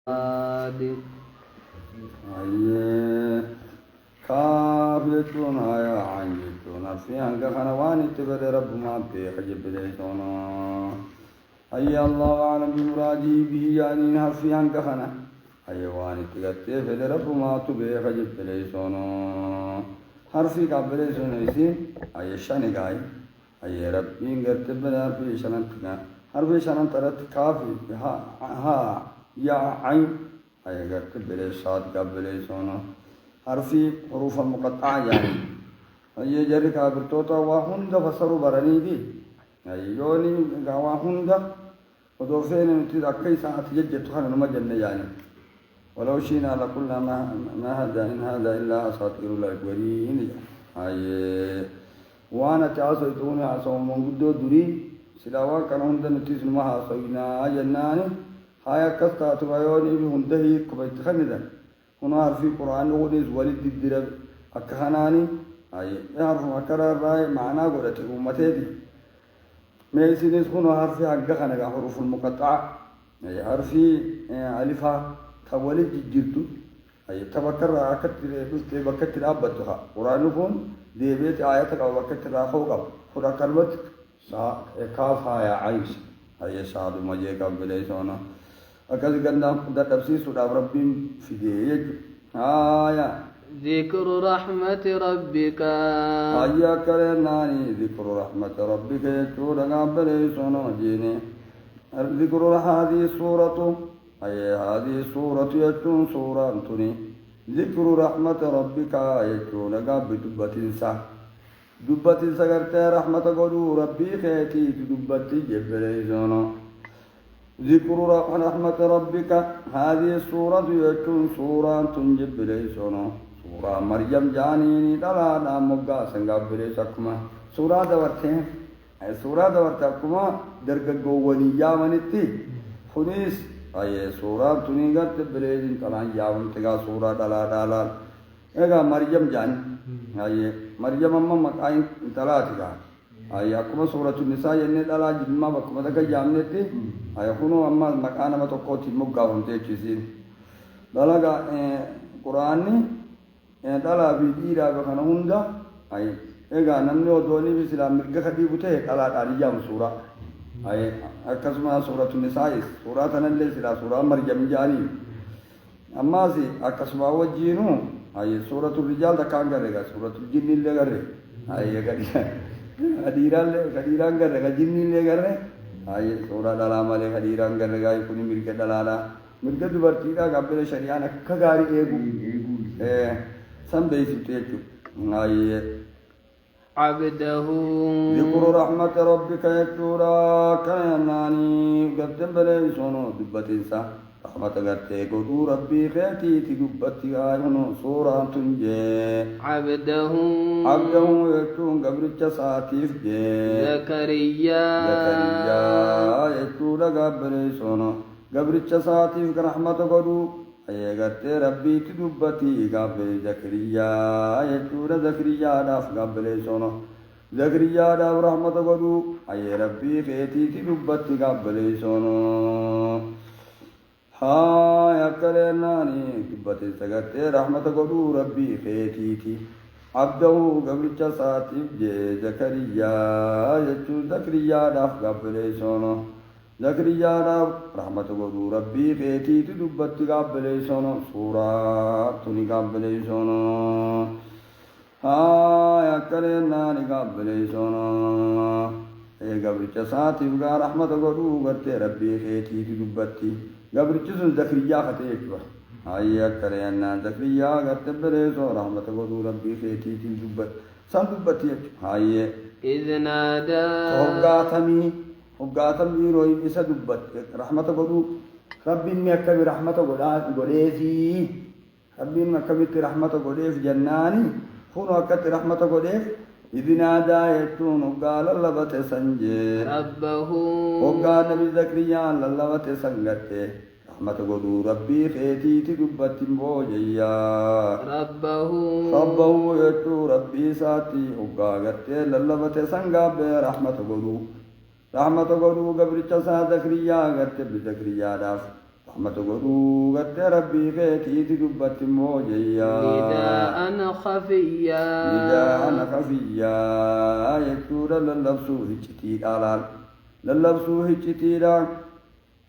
عاد كاف يجون هيا عن يجون في عنك خنوان تبر رب ما بيخجب ليسونا أي الله أعلم بمرادي به يعني هرفي عنك خنا حيوان تقتل في رب ما تبيخجب ليسونا هرفي قبل ليسونا يسين أي شان جاي أي ربي قرت بلا هرفي شان تنا هرفي شان ترت كافي ها يا عين أي قرت بلا شاد قبل ليسونا حرفي حروف المقطعة يعني أي جري كابر توتا واحد فسروا براني دي أي يوني واحد ودوفين تذكي ساعة جد خان المجن يعني ولو شينا لقلنا ما هذا إن هذا إلا أساطير الأولين أي وانا تعصيتوني عصوا من قدو دري سلاوا كان هندا نتيس ما عصينا جناني هاي كستا تبايوني بهندهي كبيت خندا هنا في القرآن وديس ولد الدرب أكهناني أي يعرف أكرر راي معنا قولت أمتي دي ما يصير هنا حرف حقنا حروف المقطعة أي حرف ألفا تولد جدو أي تبكر أكتر بكتر أبدها قرآن يكون دي بيت آياتك أو بكتر أخوك خدا كلمة كافها يا عيش أي شاد مجيء قبل ليسونا أكذا قلنا ده تفسير سورة ربي في ديك آية ذكر رحمة ربك آية كرناني ذكر رحمة ربك يكون قبل ليسونا جيني ذكر هذه السورة أي هذه السورة يكون سورة أنتني ذكر رحمة ربك يكون قبل دبة سكرت رحمة قدو ربي خيتي دبة جبل ليسونا ذكر رحمة ربك هذه السورة يكون سورة تنجب ليسونا سورة مريم جانيني دلا ناموغا سنغاب ليسكما سورة دورتين سورة دورتكما درق قواني يامنتي خنيس أي سورة تنيغت بليزين تلان يامنتغا سورة دلا إيغا مريم جان أي مريم أمم مكاين تلاتغا أي أكما سورة النساء يني دلا جنما بكما دكا جامنتي أي خنو أما مكانا ما تقوتي مقا هنتي كيسين دلا قرآني دلا بيديرا بخنا هندا أي إيغا نمني ودوني بسلام مرقا خديبوته دلا داري جام سورة أي أكسما سورة النساء سورة تنالي سلا سورة مريم جاني أما سي أكسما وجينو أي سورة الرجال دكان غريغا سورة الجن اللي غري أي غديران غريغا جن اللي غري أي سورة دلا مالي غديران غريغا يكوني مرقا دلالا مرقا دبرتيدا قبل شريانا كغاري إيغو سنبيسي تيجو أي عبده ذكر رحمة ربك يكتورا كياناني قبتن بلي سونو دبتنسا رحمة قرتي قدو ربي خيتي تدبتي آيونو سورة تنجي عبده يكتون قبرتش ساتيف جي زكريا يكتورا قبري سونو قبرتش ساتيف رحمة قدو أي قرتي ربي تدبتي قبل زكريا يكتورا زكريا داف قبل سونو زكريا داف رحمة قدو أي ربي خيتي تدبتي قبل سونو ها يا كرناني دبتي سكرتي رحمة قدو ربي خيتي عبده قبل ساتيف جي زكريا يكتور زكريا داف قبل سونو زكريا رحمة قدو ربي خيتي تدبت قبل سونو سورة تني قبل سونو ها يا كرناني قبل سونو اي قبل ساتي بقى رحمة قدو قرتي ربي خيتي تدبتي قبل سون زكريا خطيك هاي يا كرنان زكريا قرتي بلسو رحمة قدو ربي خيتي تدبت سندبتي هاي إذ نادى توقاتمي وقاتم يروي إسا دبت رحمة قدو ربي ميكب رحمة قديفي ربي ميكب رحمة قديف جناني خونو أكت رحمة قديف إذ نادى يتون وقال اللبت سنجي ربه وقال نبي زكريا اللبت سنجته رحمة قدو ربي خيتي تدبت موجيا ربه يتو ربي ساتي وقال اللبت سنجاب رحمة قدو رحمة قدو قبر چسا زكريا غرت بزكريا داف رحمة قدوغت ربي كيتي دبت موجيا نداء خفيا نداء خفيا يكتور للبسو هجتي دالال للبسو هجتي دال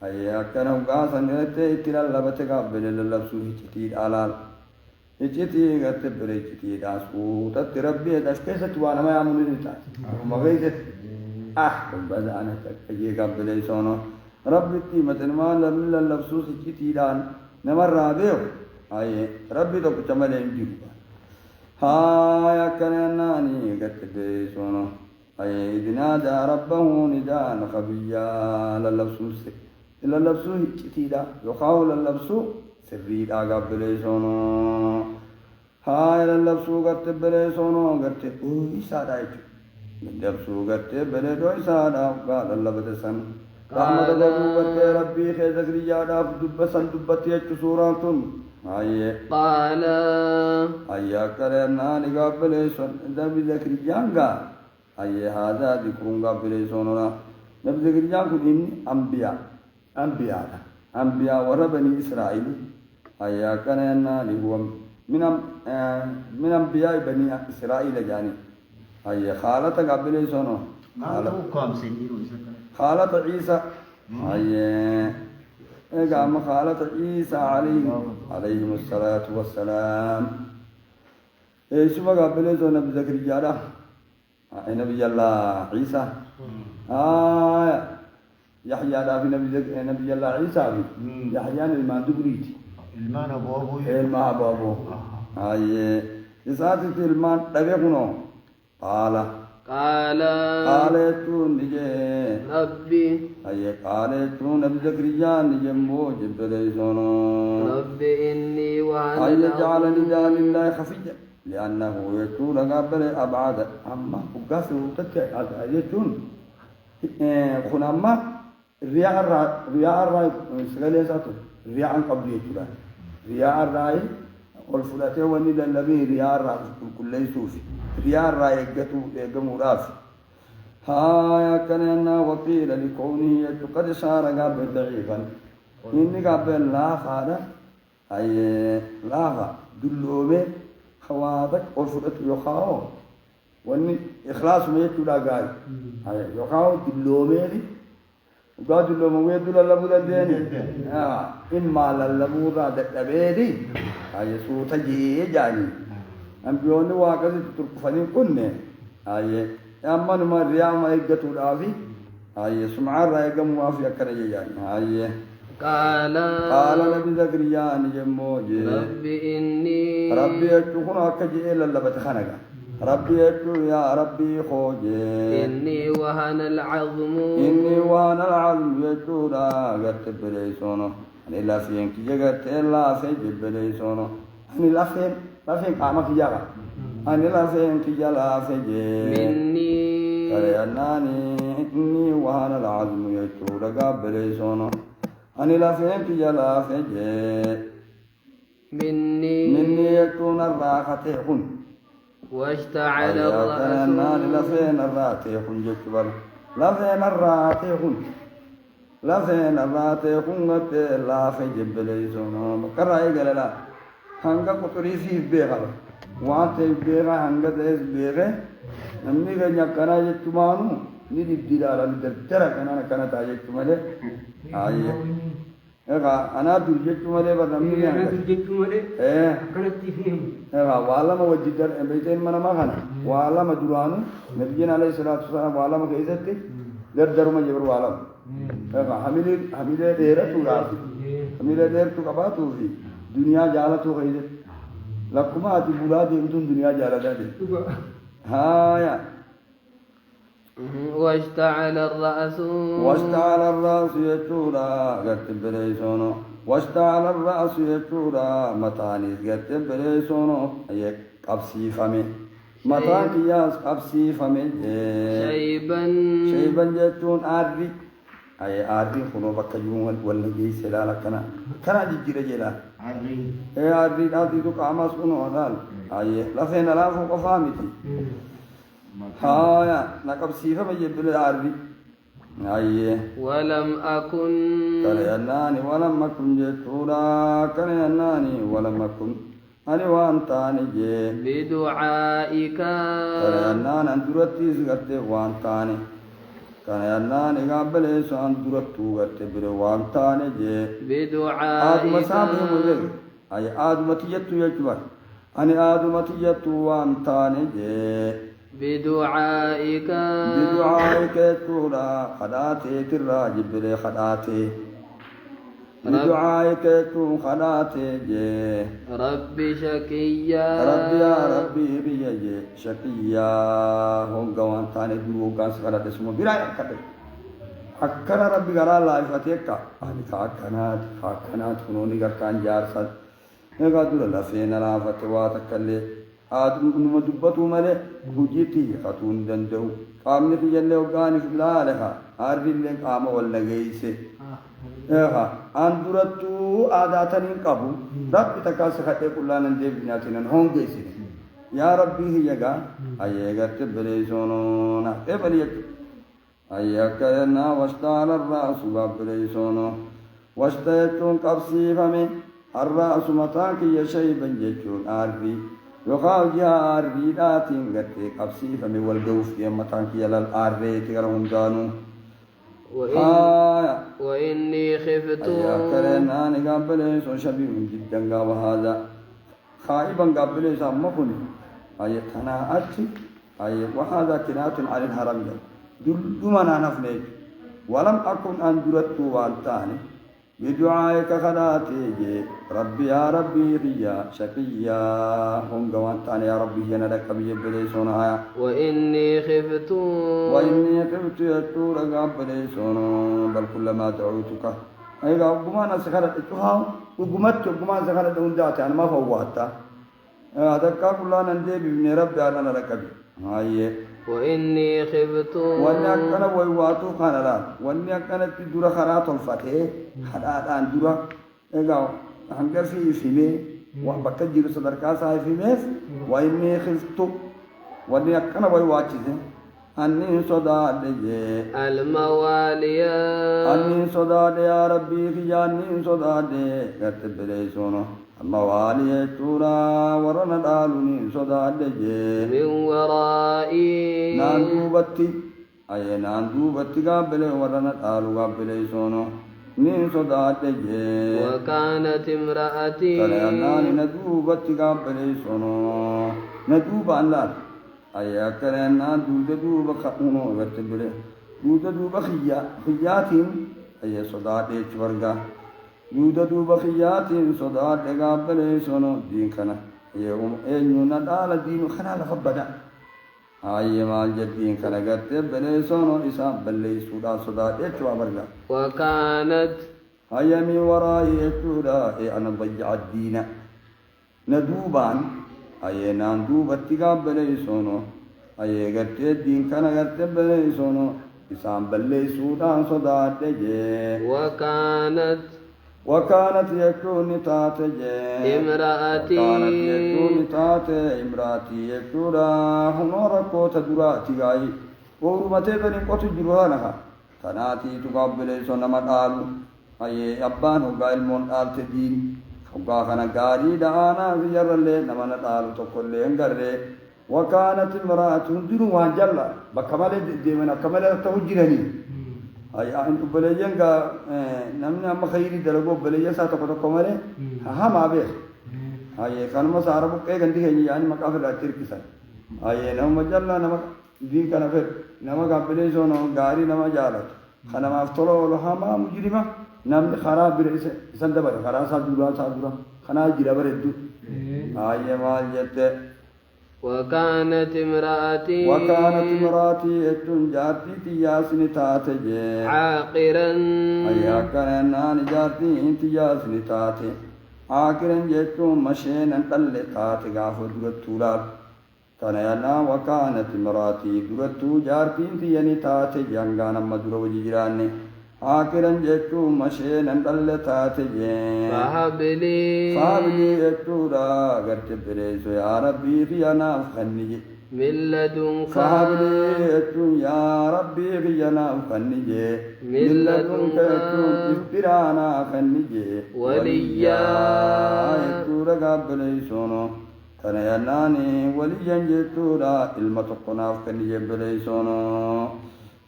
أي أكنا وقاسا نرتي للبت قبل للبسو هجتي دالال هجتي قد تبري هجتي داسو تتربي تشكيست وانا ما يعمل نتاج وما غيثت بدأ أنا تكجي قبل يسونه ربي مثل ما لم للبسوس كتيران نمر راديو أي ربي تو كمل ينجيب هاي كناني كتبي سونو أي إذ نادى ربه نداء خفيا للبسوس للبسوس كتيرا يقاول للبسو سريدا قبل سونو هاي للبسو كتبي سونو كتبي سادايت للبسو كتبي دوي سادا قال الله بدسن رحمة الله ربي خير زكريا داف دبسن دبتي سوراتون هاي قال هيا كرنا نقابل سن نبي زكريا قال هاي هذا ذكر قابل سننا نبي زكريا كن أنبياء وربني إسرائيل هيا كرنا هو من أنبياء بني إسرائيل جاني هاي خالة قابل سنو خالة عيسى هي قام خالة عيسى عليهم الصلاة والسلام ايش ما قبل زو نبي زكريا ده نبي الله عيسى يحيى ده في نبي الله عيسى يحيى المان دبريت المان ابو هاي يساتي المان دغه قالت نجي ربي أي قالت نبي زكريا نجي موج بليزونو ربي إني وهن أي جعل نداء لله خفيا لأنه يكون قبل أبعد أما قاسه تتعب يجون خنما رياء الرأي سقالي ساتو رياء قبل يجولا رياء الرأي والفلاتي وني للنبي رياء الرأي كل يسوفي رياء الرأي يقموا رافي هاي كان وقيل لكونه قد صار قبل ضعيفا إني قبل لا خاله أي لا دلومه خواتك والفلات يخاو واني إخلاص ما يتولا قاي هاي يخاو دلومه دي وقال دلومه ويدل اللبو ديني إما للبو راد الأبيدي هاي سوطة جاني أمبيوني واقعي تركفني كنه هاي أما نما رياء ما يقتل الآفي هاي سمع الرأي موافي أكري يعني هاي قال نبي زكريا نجموجي ربي أتوخنا أكجي إلا اللبت خنقا ربي أتو يا ربي خوجي إني وهن العظم يتو لا قرت بليسونو أني لا فين كي قرت لا فين بليسونو أني لا فين قامك يجا أني لا فين كي لا فين مني كرياناني إني وهن العظم يتو لا بليسونو أني لا فين كي لا فين مني يكون الراحتين واشتعل الرأس لفين الراتيخون جكبر لفين الراتيخون لا في جبليسون كراي قال هنگا قطري في بيغل وانت بيغا هنگا ديس بيغا نمني غنيا كنا جتمانو نيدي بدالا ندرترا كنا تاجتمالي آيه أنا درجتمالي بدمني أنا درجتمالي كنا تفهم والله ما وجدت بيتين من ما خنا والله ما درانو نبينا عليه الصلاة والسلام والله ما كيزتي در ما جبر والله حميلة ديرة تورافي حميلة ديرة تكباتو في دنيا جالة تو كيزت لكما أتي بولاد يمتون دنيا جالة ده هايا واشتعل الرأس يتورا قد بليسونو واشتعل الرأس يتورا متانيس قد بليسونو أي قبسي فمي متان كياس قبسي فمي شيبا جتون آري أي آري خنو بكا يوم ولا جي سلالا كنا جيجيرا جيلا آري نادي تو قاماس كنو هذال أي لفين لافو قفامتي هايا نقب سيفا بجبل العربي أيه ولم أكن كان يناني ولم أكن جتورا كان يناني ولم أكن أنا وانتاني جي بدعائك كان ينان أندرتي سغتي وانتاني كان يناني قبل إسان درتو غتي بري وانتاني جي بدعائك آدم سابه مولي أي آدم تيجتو يجوان أنا آدم تيجتو وانتاني جي بدعائك بدعائك تورا خداتي تراجي بري خداتي بدعائك تون خداتي جي ربي شكيا ربي يا ربي بيجي شقيا هم قوان تاني دلو قاس خدات اسمه برايا كتب أكنا ربي قرار لا يفتيك أني كاكنات كنوني كان جارسات نقدر لا فينا لا فتوى تكلي آدم نما دبتو مالي بوجيتي خاتون دندو قامني في جلة وقاني في بلالها عارفي اللي قام ولا جيسي أندرتو آداتني قبو ربي تكاس خطي كلنا نديب بناتنا هون جيسي يا ربي هي جا أيها تبليسونو تبليك أيها كنا واشتعل الرأس وبليسونو واشتيتون قبسي فمي الرأس متاك يشي بنجتون عارفي يقال يا عارفي لا تنغتي قبسي فمي والقوف يا متاك يلا العارفي تقرهم دانو وإني خفت أيها كرنا نقابليس وشبيه جدا وهذا خائبا قابليس أمكني أيها تناأتي أيها وهذا كنات عن الهرم دلمنا نفنيك ولم أكن أندرت والتاني بدعائك خلاتي ربي يا ربي ريا شقيا هم قوانتان يا ربي ينالك بيبليسون هيا وإني خفت يتور قابليسون بل كلما دعوتك أيها قمان سخرت اتوها وقمان سخرت انداتي أنا ما فواتها هذا كلا نندي بابن ربي أنا لك بي هاي وإني خفت واني أكنا ويواتو خانلا واني أكنا تدور خرات الفتح خرات عن دورا إيجاو هنجر في فيمي وبكتير صدر كاسا فيميس وإني خفت واني أكنا ويواتي أني صداد المواليا أني صداد يا ربي في جاني صداد كتب ليسونو الموالي تورا ورنا دالوني صداد من ورائي ناندوبتي أي ناندوبتي قابل ورنا دالو قابل سونو نين صداد وكانت امرأتي كرياناني ندوبتي قابل سونو ندوب الله أي كريانا دوب خونو ورتبله دوب خياتين أي صداد چورغا دوب خياتين صداد قابل سونو دين كنا يوم أيونا دال دين خنا لخبدا أي مال جدين كنا قت بليسونو إسام بلي صدا إتوا وكانت هي من ورائي تودا أنا ضيع الدين ندوبان أي نندوب اتقاب بليسونو أي قت الدين كنا قت بليسونو إسام بلي صدا وكانت يكون تاتي امرأتي امرأتي يكورا هنورا كوتا دراتي غاي ورمتي بني كوتا جروهانها تناتي تقابل سنة مدالو أي أبان هقا المون آلت دين هقا خنا غاري دانا في جر اللي نمان دالو تقول لي انقر وكانت امرأة جروهان جلا بكمال ديمنا كمال توجرني أي أنت بليجن كا نمنا ما خيري دلقو بليجن ساتو كتو كمالي ها ما بير أي كانوا ما ساربو كي عندي هني يعني ما كافر راتير كيسان أي نم مجلنا نم دين كنا فر نم كابلي زونو غاري نم جالت خنا ما أفتلو ولا ما مجرما نم خراب بريس سندبر خراب سادورا خنا جرا بردو أي مال جت وكانت امرأتي اتن جاتي تياسن تاتي عاقرا أيا كرنان جاتي تياسن تاتي عاقرا جتو مشين تل تاتي غافو درتولا كنيانا وكانت امرأتي درتو جاتي تياني تاتي جانغانا مدرو جيراني عاقرا جتو مشين تل تاتي فهبلي اتورا غرت بريسو يا ربي في أنا فخني من لدنك فهبلي يا ربي غينا فنجي من لدنك إفترانا فنجي وليا يتورا قبلي سونو كان يناني وليا جتورا المتقنا فنجي بلي سونو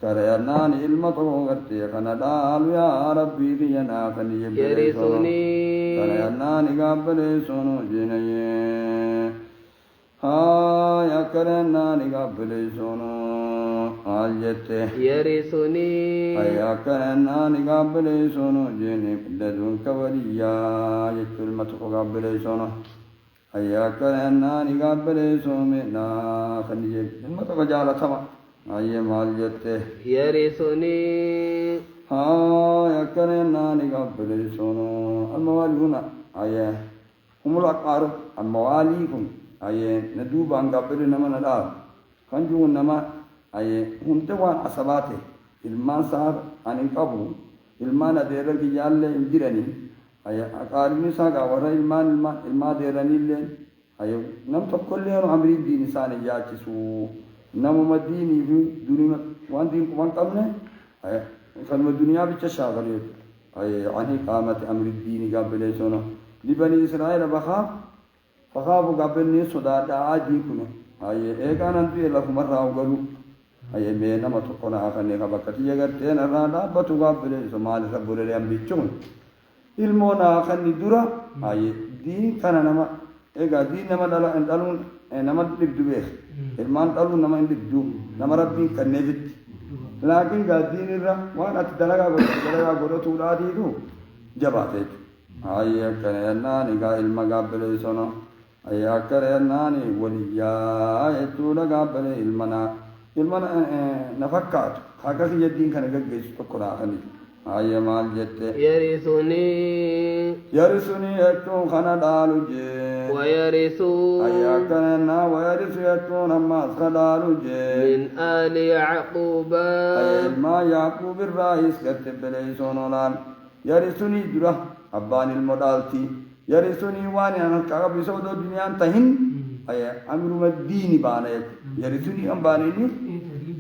كان يناني المتقنا كان دال يا ربي غينا فنجي بلي سونو كان يناني قبلي سونو جنيه يا كرنا نقبل سونو الجته يرثني يا كرنا نقبل سونو جني لدنك وليا يكل ما تقبل سونو يا كرنا نقبل سومنا خليه ما تقجال تما أي مال جته يرثني يا كرنا نقبل سونو الموالينا أي هم الأقارب المواليكم aye na duba an gabbiri nama na da kan juun nama aye hunte wan asabate ilman sar anin qabu ilman adera gi jalle indirani aye aqarni sa ga wara ilma derani le aye nam to kolle no amri dini sane yaati su nam madini bi dunia wan din wan kamne aye kan dunia bi cha shagare aye ani qamat amri dini gabbele sono li bani israila bakha فخافوا قبلني صدادا عاديكم أي كان أنتي لكم مرة وقالوا أي مينا ما تقولنا أخني كبكتي يقتين الرادا بتوقع بلي سمال سبورة لهم بيجون المونا أخني دورا أي دين كان نما دين نما دلا دلون نما تبدوه المان دلون نما تبدو نما ربي كنيفت لكن قادين الرا وانا تدلعا قولوا تورا ديدو جباتك أي كان يناني قا المقابل سنو أي أكرناني وليا يتولا قبل المنا نفكات خاكس يدين كان جيش تقرأ خني أي مال جت يرثني يتو خنا دالو جي ويرثو أي أكرنا ويرث يتو نما خدالو جي من آل يعقوب أي ما يعقوب الرئيس كتب لي سونولان يرثني درا أبان المدالتي يرثني واني أنا كعب يسود الدنيا تهين أي أمر الدين بانه يرثني أم بانيني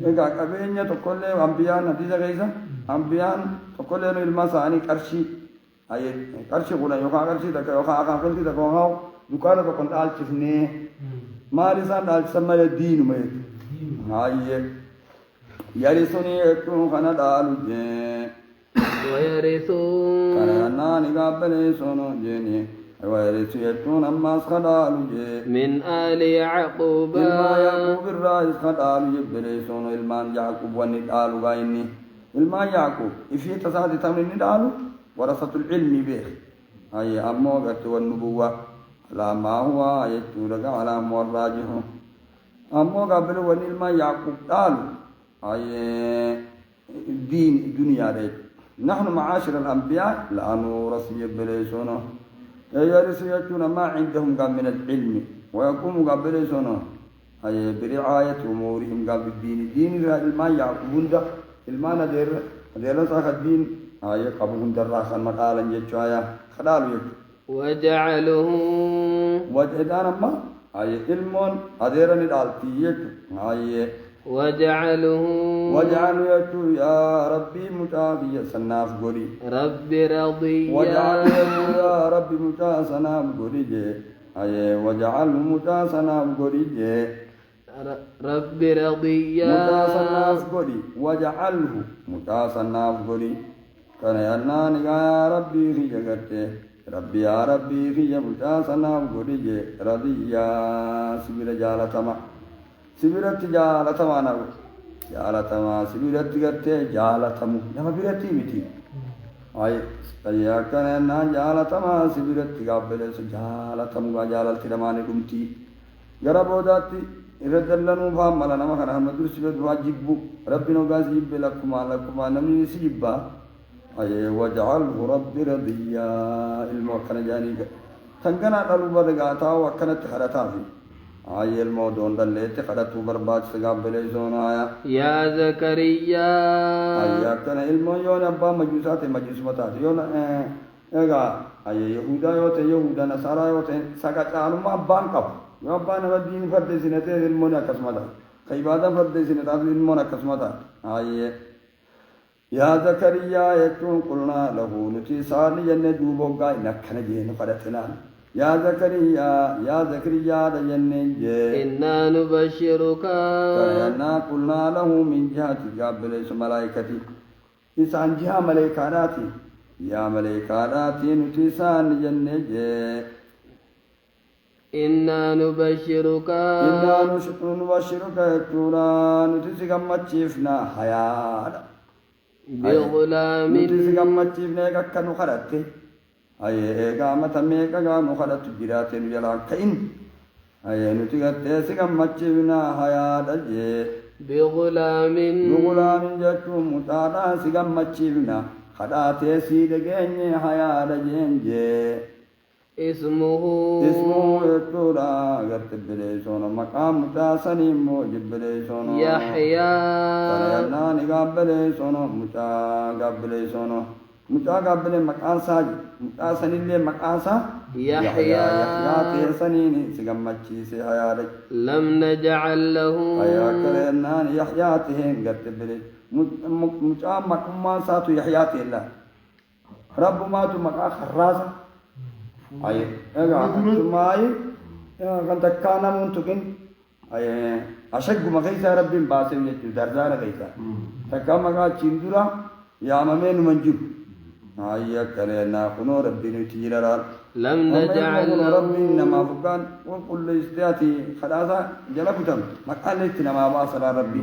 إذا كابينيا تقول له أنبياء نتيجة كيسا أنبياء تقول له المساني كرشي أي كرشي كنا يوكا كرشي تك يوكا أكاكل تك يوكاو دكانة تكون تال تفني ما لسان تال سمى الدين ما هاي يرثني يكون خنا دالو ويرثو كان أناني قبل سونو جيني ويرث يكون أما خدالو جي من آل يعقوب إلما يعقوب الرئيس خدالو جبلي سونو إلمان يعقوب وندالو غايني إلما يعقوب إفي تساعد تمن ندالو ورثة العلم به أي أموغة والنبوة لا ما هو يتولك على أمور راجحه أموغة بلو ونلما يعقوب دالو أي الدين الدنيا ريت نحن معاشر الأنبياء لا نورث يبليسونه يرث يكون ما عندهم قام من العلم ويقوم قبليسونه أي برعاية أمورهم قام بالدين دين الماء يعقوبون ده الماء ندير صاح الدين أي قبلهم دراخا مقالا يجوايا خلالو يجو وجعلنا ما أي علمون أديرني دالتي يجو أي وجعله يا ربي متافيا سناف غوري ربي رضيا وجعله يا ربي متاسناف غوري أي وجعله متاسناف غوري ربي رضيا متاسناف غوري وجعله متاسناف غوري كان يناني يا ربي في جغته ربي يا ربي في متاسناف غوري رضيا سبيل جالتما سبيرت جالتما نو جالتما سبيرت غرتي جالتمو نما بيرتي متي أي كان جالتما سبيرت قابل جالتمو جالت رماني دمتي غربوداتي إردلنو فاملا نما كان محمد رسول واجبو ربنا غازيب لكما نمني سيبا أي وجعله رب رضيا الموكل جاني تنكنا قالوا بدغاتا وكنت خرتافي آي المودون دلت خدتو برباد سقاب بليزونا يا زكريا آي كان علم يون أبا مجوسات مجوس متات يون إيغا آي يهودا يوت يهودا نصارى يوت سكت علم أبان كب ربنا بدين فرد سنتين المنا كسمتا كيبادا فرد سنتين المنا كسمتا آيه يا زكريا يكون قلنا له نتي صار جنة دوبوغا نكنا جين فرتنا يا زكريا جنة إنا نبشرك كنا قلنا له من جهة قبل ملائكتي إسان جهة ملائكاتي يا ملائكاتي نتي صار جنة إنا نبشرك يكونا نتي سيغمت شيفنا حياة بغلام نتسقمتشيفني كنو خلتي أيه قامت ميكا قامو خلت جراتين جلا كإن أيه نتسقمتشيفنا حياة بغلام جتو متانا سقمتشيفنا خلاتي سيدقيني حياة جنجي اسمه يتورا قرت بليسون مقام تاسني موجب بليسون يحيى ناني قبليسون متا قبلي مقام ساج متا سنيلي مقام سا يحيى تيسنيني سقمتشي سيحيا لم نجعل له أيا كرنان يحيى تهين قرت بليس متا مقام ساتو يحيى تهلا رب ما تو مقام خراسة أيه سماي كان تكانا منتقين أيه أشق ما كيسا ربي باسم يجوا درجة كيسا تكاما كا تشندورا يا ممن منجوب أيه كلنا خنو ربي نتيرا لم نجعل له ربي نما فكان وكل استياتي خلاصا جلبتم ما قالت نما باصل ربي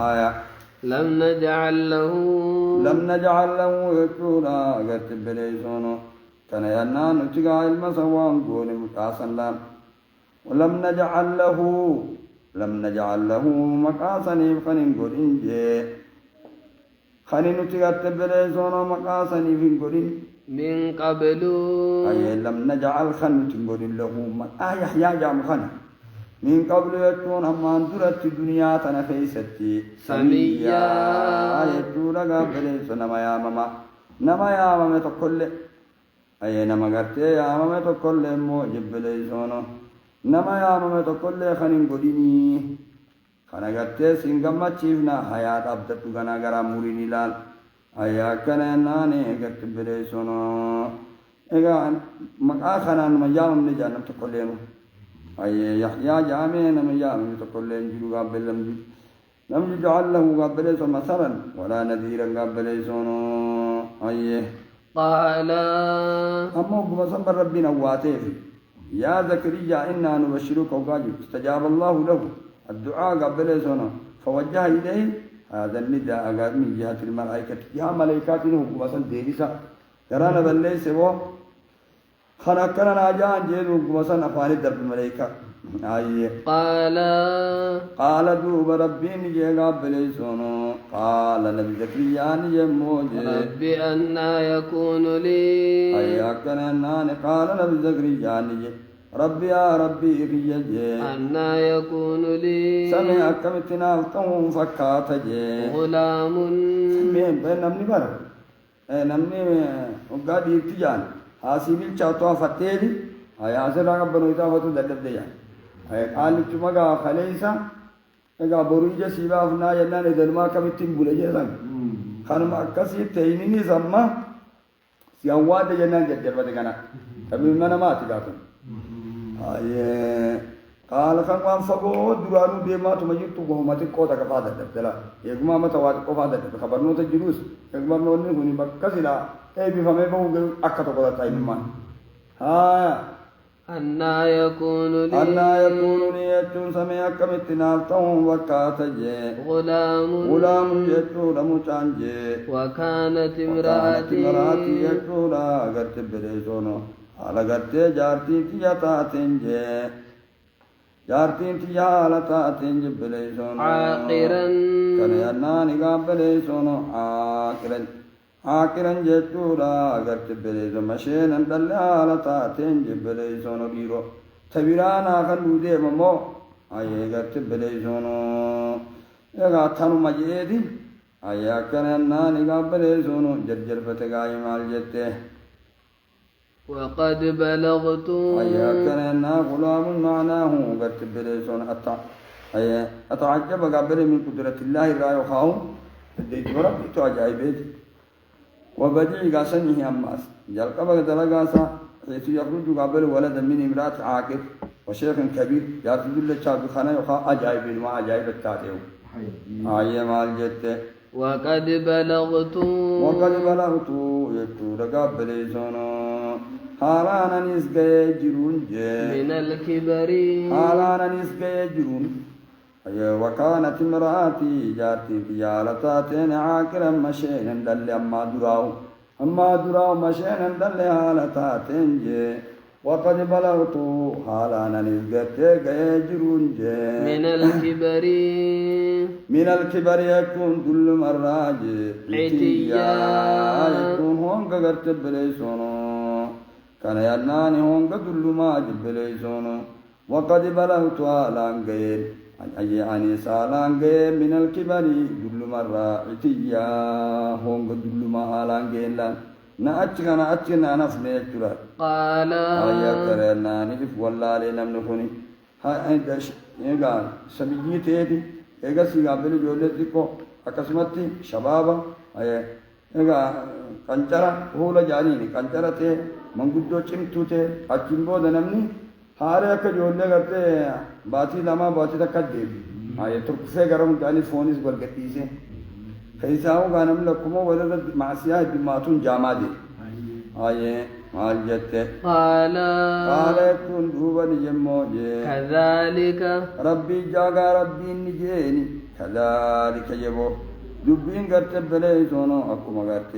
آية لم نجعل له يكونا قرت بليسونو كان ينا نتجا المسوان قول مقاسا لام ولم نجعل له مقاسا يفخن قول إنجي خاني نتجا تبليسون مقاسا يفخن قول من قبل أي لم نجعل خن تقول له يحيى جام خن من قبل يكون أمان درت الدنيا تنفيستي سميا يكون قبليسون نما يا ماما تقول أي نما قرتي يا ماما تقول مو جبليسون نما يا ماما تقول خنين قديني خنا قرتي سينغما تشيفنا حياة أبدت غنا غرا موريني لال أيا كان ناني قرت بليسون إيغا مقا خنا نما يام نجان تقول له أي يحيى جامع نما يام تقول له جلو قبلم لم يجعل له قبليسون مثلا ولا نذيرا قبليسون أيه قال أما قم ربنا واتيه يا زكريا إنا نبشرك وقاجب استجاب الله له الدعاء قبل سنة فوجه إليه هذا النداء من جهة الملائكة يا ملائكات إنه قم ديرسا ترانا بلي سوى خلقنا ناجان جيدو قم أفعال الدرب الملائكة قال دوب ربي نجي قبل سنة قال نبي زكريا نجي موجي ربي أنا يكون لي قال نبي زكريا نجي ربي يا ربي ريجي أنا يكون لي سمع كمتنا القوم فكات جي غلام سمين بين نمني بر نمني وقاد يتجان حاسبين شاطوا فتيلي هاي حاصل رقم بنويتا فتو دلب ديان هاي قال تمغا خليسا اگا بروجه سيبا فنا ينا ندلما كمتين بولجه سان خانم اكسي تينيني زما سيواد جنان جدر بدغنا تمن ما تيغاتن هاي قال خان فغو درانو ديما تمجيتو غوماتي كوتا كفاده دلا يغما متوات كفاده خبرنو تجلوس يغما نوني غني بكسلا اي بفمي بو اكتو كوتا تايما أنا يكون لي يتون سميع كمتنا الطوم وكاتجي غلام يتون مچانجي وكانت امرأتي يتون أغرت بريسونو على غرت جارتي تياتاتنجي جارتين تيالا تاتين جبليسون عاقرا كان يناني قابليسون عاقرا جتورا غرت بليسون مشينا دلالا تاتين جبليسون بيرو تبيرانا خلو دي ممو اي غرت بليسون يغا تانو مجيدي اي كان يناني قابليسون جرجر فتغاي مال جته وقد بلغت أي كان غلام معناه قد بليسون أي أتعجب قبل من قدرة الله رأي خاو ديت وربي تعجبت وبديع قاسمه أماس جل قبل دلقاسا حيث يخرج قبل ولد من امرأة عاقل وشيخ كبير يأخذ الله شاب خنا يخا أجايب ما أجايب التاتيو أي مال جت وقد بلغت يتو قبل زونا حالانا نسجى جرون من الكبر حالانا نسجى جرون وكانت امرأتي جارتي جالتاتين عاكرا مشينا دل أما دراو مشينا دل حالتاتين وقد بلغت حالانا نسجى جرون من الكبر يكون كل مراج عتيا يكون هونغ غرت بليسونو كان يناني هونغ كل ما جبليسونو وقد بلغت لانغير أي أني سالانغير من الكبر كل مرة عتيا هونغ كل ما لانغير نأتشنا نفني ترى قال يا كرناني والله لنا نخوني هاي دش يقال سبيجيتي ega si gabele jolle dikko akasmatti shababa ega kancara hoola jaani ni kancara te manguddo chimtu te achimbo danamni haare akka jolle garte baati lama baati takka debi turkse garam jaani fonis bargatise kaisao ganam lakumo wala maasiya dimatun jamade maal jette قال كن دوبا نجموجي كذلك ربي جاغا ربي نجيني كذلك يبو دبين غرت بلي سونو اكما غرت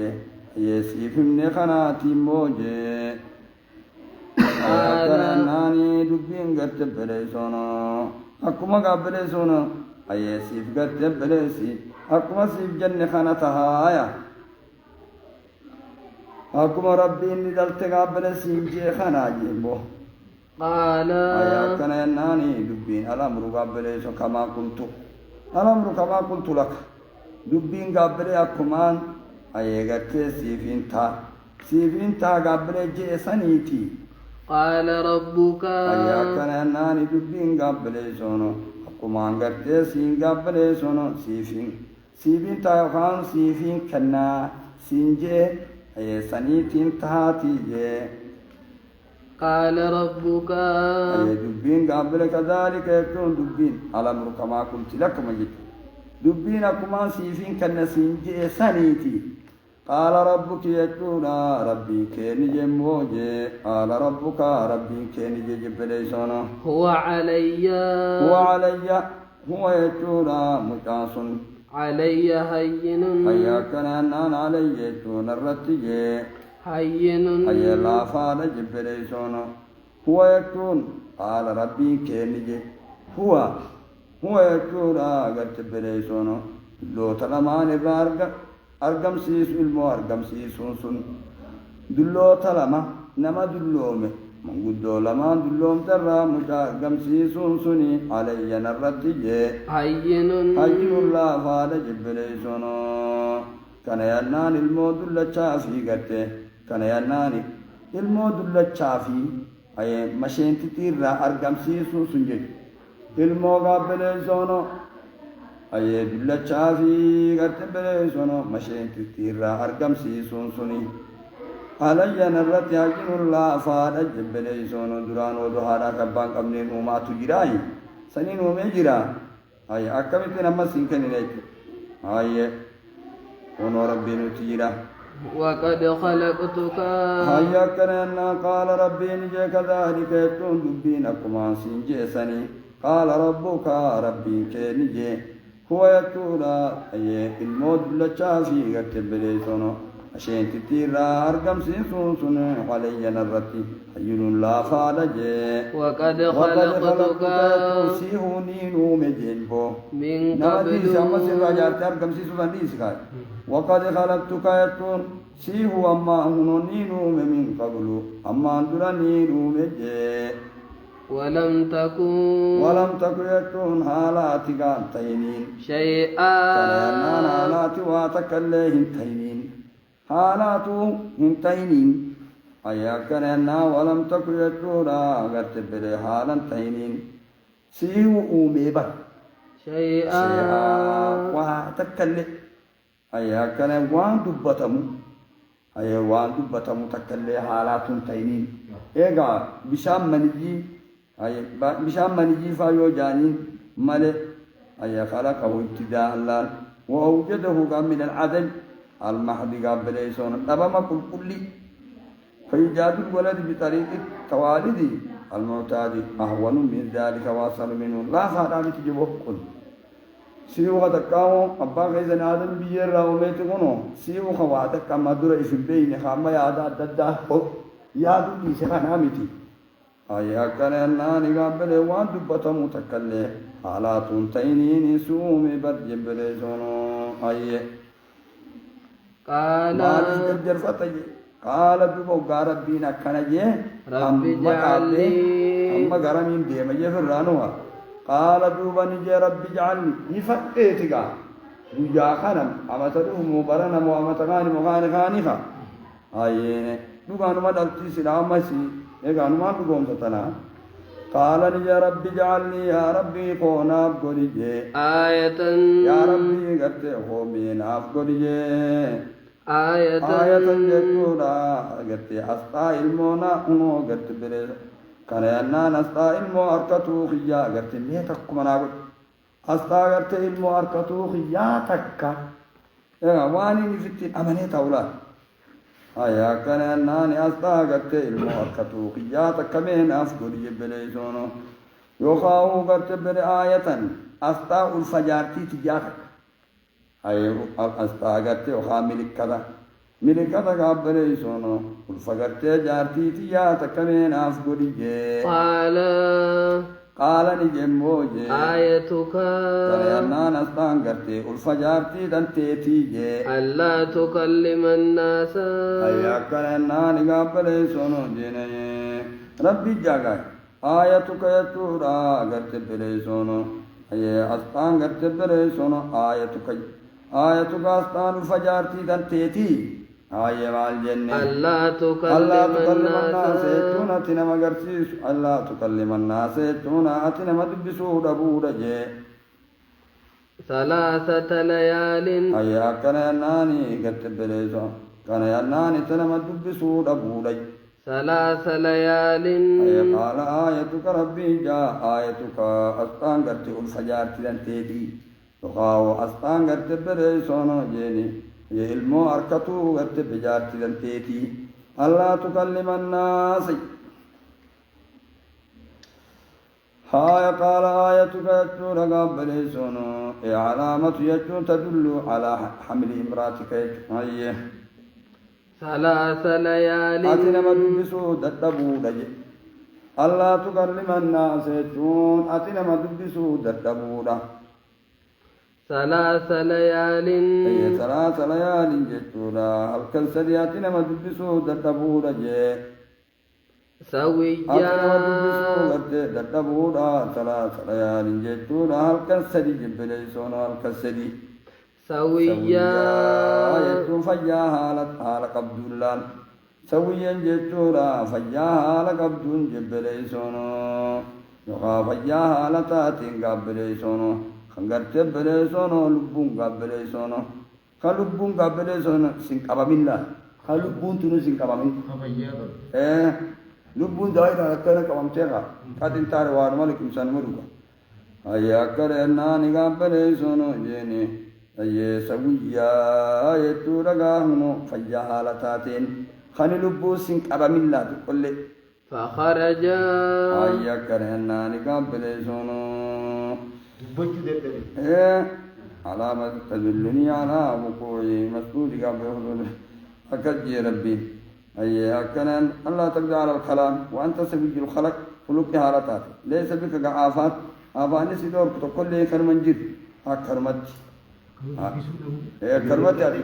يسيف نخناتي موجي ناني دبين غرت بلي سونو اكما غبلي سونو يسيف غرت بلي سي اكما سيف جن خنتها أكما ربي إني دلت قابل سيمجي خناجي بو قال كان يناني دبين الأمر قابل كما قلت الأمر كما قلت لك دبين قابل أكمان أيغت سيفين تا قابل جيسانيتي قال ربك كان يناني دبين قابل سونو أكمان قرت سين قابل سونو سيفين تا يخان سيفين كنا سينجي سنيتين تهاتي قال ربك دبين قبل كذلك يكون دبين الأمر كما قلت لك مجد دبين كما سيفين كالنسين سنيتي قال ربك يكون ربي كيني جموجي قال ربك ربي كيني جبليسونا هو علي هو يكون متاصن علي هين هيا كان أنان علي يكون الرتجي هين هيا لا فعل جبليسونا هو يكون قال ربي كيني هو يكون قد جبليسونا لو تلمان أرقم سيس المو أرقم سيسون سن دلو تلما نما دلومه من قدو لما دلوم ترى مجا أرقم سيسون سني علي نرتجي هين الله فعل جبليسونا كان ينان المو دل شافي قرته كان ينان المو دل شافي أي مشين تتير أرقم سيسون سنجي المو قابليسونا أي دل شافي قرته بليسونا مشين تتير أرقم سيسون سني علي نرت يجن الله فعل جبليسونا دران ودهارا كبان قبنين وما تجراي سنين وما جرا أي أكملت نما سينكني لك أي ونور ربي نتيرا وقد خلقتك هيا كنا قال ربي نجي كذلك يكون دبينكما سنجي سني قال ربك ربي كنجي هو يكون أي المود لشافي قتبليسونا عشان تتيرا أرقم سيسون سنة علي نرتي حيون لا فالجي وقد خلقتك سيهوني نوم جنبو من نادي قبل سيما سيرا جارت أرقم سيسون ديسكاي وقد خلقتك يكون سيهو أما هنوني نوم من قبل أما أندراني نوم جي ولم تكن يكون حالاتك تينين شيئا فلأننا حالات واتكلهم تينين حالات هم تينين أياك أنا ولم تكن يجورا قرت بلي حالا تهينين سيو أوميبا شيئا وتكلم أياك أنا وان دبتمو أي وان دبتمو تكلم حالات تهينين إيجا بشام منجي أي بشام منجي فايو جانين ملئ أي خلقه ابتداء الله وأوجده من العدل المحض قبل يسون أبما كل فإيجاد الولد بطريق التوالد المعتاد أهون من ذلك واصل منه لا خارج تجيبه كل سيوخ تكاو أبا غيزن آدم بير راوميت كنو سيوخ واتك كما درع في البين خاما يادا ددا يادو ليس خنامتي أيها كان قبل وان دبتا متكلم حالات تينين سوم برجب ليسونو أيه قال قال ببوغا ربنا كنجي رب اجعلني أما غرامين ديما يفرانوها قال دوبا نجي رب اجعلني يفتيتك ويا خنم أما تدوم مبرنا وأما تغاني مغاني خانيخا أيه دوبا نما دلتي سلام مسي إيقا نما بقوم ستنا قال يا رب اجعلني يا ربي قونا بقولي آية يا ربي قد خومين أبقولي آية جدودا قد أستا المونا أنو قد بريد كان ينان أستا المو أركتو خيا قد ميتك منابد أستا قد المو أركتو خيا تكا واني نفتين أمني تولا أيا كان ينان أستا قد المو أركتو خيا تكا مين أفقولي بليسونو يخاو قد بري آية أستا الفجارتي تجاتك أي أستاغرت وخامل كذا ملك كذا قبل يسونه والفقرت جارتي تيا تكمين أفقولي قال نجموجي آيتك كريانا نستانغرت والفجارتي دنتيتي ألا تكلم الناس أيا كريانا قبل يسونه جيني ربي جاغاي آيتك يتورا غرت بليسونه أي أستانغرت بليسونه آيتك آيتك أستان الفجارتي دنتيتي آية والجنة ألا تكلم الناس تونا تنا مغرسيس ألا تكلم الناس تونا تنا مدبسو دبودا جي 3 ليال أيا كان ناني كتبليسو كان ناني تنا مدبسو دبودا 3 ليال أي قال آيتك ربي جاء آيتك أستان غرتي الفجارتي دنتيتي تقاو أستان غرتي بليسونو جيني يلمو أركتو غرت بجارتي دنتيتي ألا تكلم الناس هاي قال آيتك يتو رقاب ليسونو علامة يتو تدل على حمل امراتك هاي 3 ليال أتنا مدبسو ددبو دج ألا تكلم الناس يتون أتنا مدبسو ددبو دج 3 ليال أي 3 ليال جتولا هل كان سرياتنا مدبسو ددبودا جي سويا أتنا مدبسو ددبودا 3 ليال جتولا هل كان سري جبليسونا هل كان سري سويا يتو فيا حالة عبد الله سويا جتولا فيا حالة عبد جبليسونا يخا فيا حالة تاتين قبليسونا خنگرت بلے سونو لبون قبلے سونو خلبون قبلے سونو سنقبامين لا خلبون تنو سنقبامين لبون دايرا كنا قبام تيغا قادن تار وار مالك انسان مروكا ايا كرنا قبلے سونو جيني اي سويا يتو رغاهنو فيا حالتاتين خن لبو سنقبامين لا تقول فخرج ايا كرنا قبلے سونو علامة تدلني على وقوع مسؤول قبل أكد يا ربي أي أكنا الله تقدر على الكلام وأنت سبيل الخلق خلق حالتات ليس بك آفات آفاني سيدور كل كرمنجد أكرمت كلمة هذه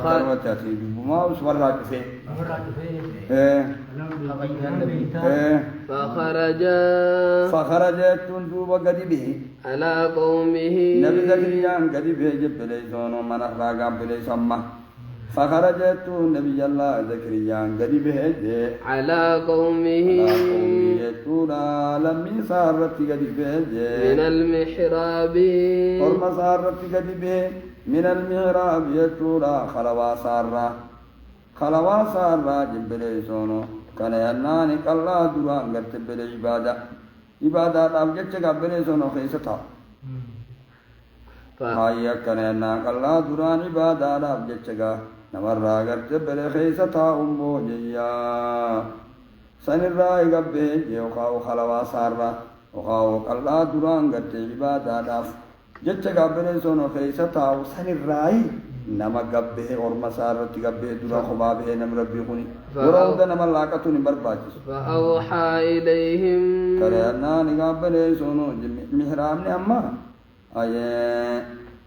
كلمة هذه ما وش مرات فيه فخرجت تنجوب قدبه على قومه نبي زكريا قدبه جب ليسون من أخلاق بليسمه فخرجت نبي الله زكريا قدبه على قومه لم صارت قدبه من المحراب ورم صارت قدبه من المحراب يتولا خلوا سارة جب ليسون كان يناني الله دران قرت بالعبادة عبادة أبجد قبل سنو خيستا هاي كان يناني الله دران عبادة أبجد نمر قرت بالخيستا أمبو جيا سنرى قبل يوقعوا خلوا سارة وقعوا الله دران قرت عبادة أبجد قبل سنو خيستا سنرى nama gabbe orma sarati gabbe dura khubabe nam rabbi khuni warauda nama laqatuni barbaji fa awha ilayhim karana ni gabbe sono mihram ne amma aye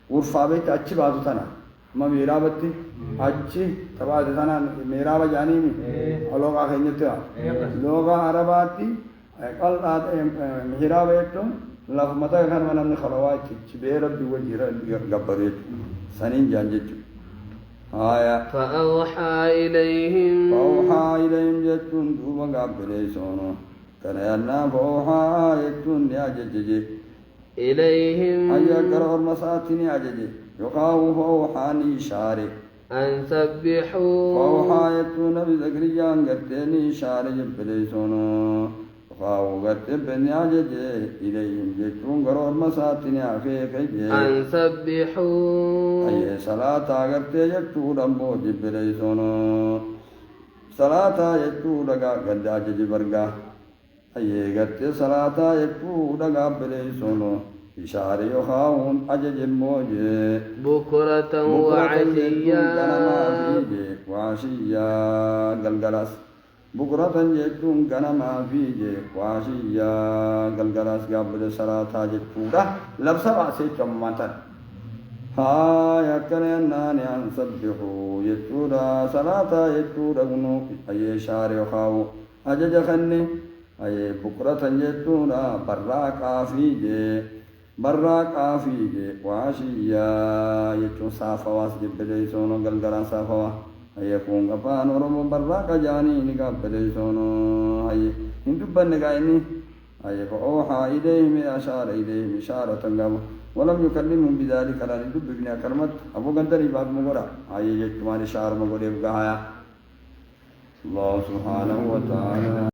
urfabe ta achhi baatu tana ma mirabatti achhi tabade tana miraba jani ni aloga khenyata loga arabati qalad mihrabe to laf mata khan manam ne khalawa chibe rabbi wajira gabbare سنين جانجت آية فأوحى إليهم جتون دوبا قابل سونو كريانا فأوحى يتون يا جججي إليهم أيا كرور مساتني يا ججي يقاو فأوحاني شاري أن سبحوا فأوحى يتون بذكريا قرتني شاري جبل سونو فاو قرت بني عجج إليهم جتون قرور مساتني عفيف أن سبحوا أي صلاة قرت جتون أمبو جبلي سونو صلاة جتون قد عجج برقا أي قرت صلاة جتون قبلي سونو إشارة يخاون عجج موجي بكرة وعشيا قلقلس بكرة جتون كنما فيجي وعشيا قلقلاس قبل صلاة جتودا لبسا باسي جمعتا يكنيناني أن سبحوا جتودا صلاة جتودا قنوك أي شاري خاو أجج خني أي بكرة جتودا براكا فيجي وعشيا جتون صافا واسجب بليسونو قلقلا صافا ayakun afaan oromoo barraaqa jaanii ni gaabbate soonoo ayye hin dubbanne gaa'inni ayye fa'oohaa ilayhim ashaara ilayhim ishaaratan gaabu walam yukallimhum bidaalika laan hin dubbifne akkanumatti aboo gandanii baafuma godha ayye jechumaan ishaaruma godheef gahaya allahu subhaanahu wa ta'ala